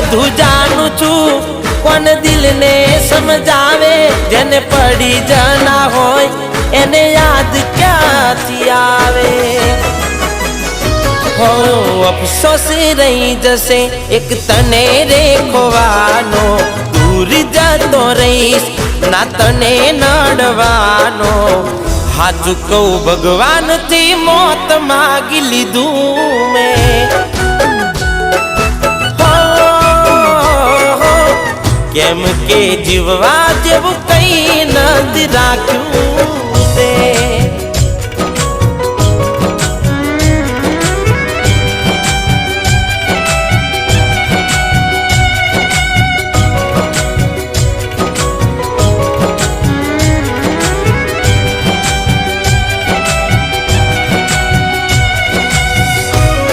બધું જાણું છું, કોણ દિલને સમજાવે, જેને પડી જના હોય એને યાદ ક્યાંથી આવે। હો અફસોસ રહી જશે એક તને રે ખોવાનો, દૂર જતો રહીશ ના તને નડવાનો। હાચું કહું ભગવાનથી મોત માગી લીધું મેં, કેમ કે જીવવા જેવું કઈ નથી રાખ્યું।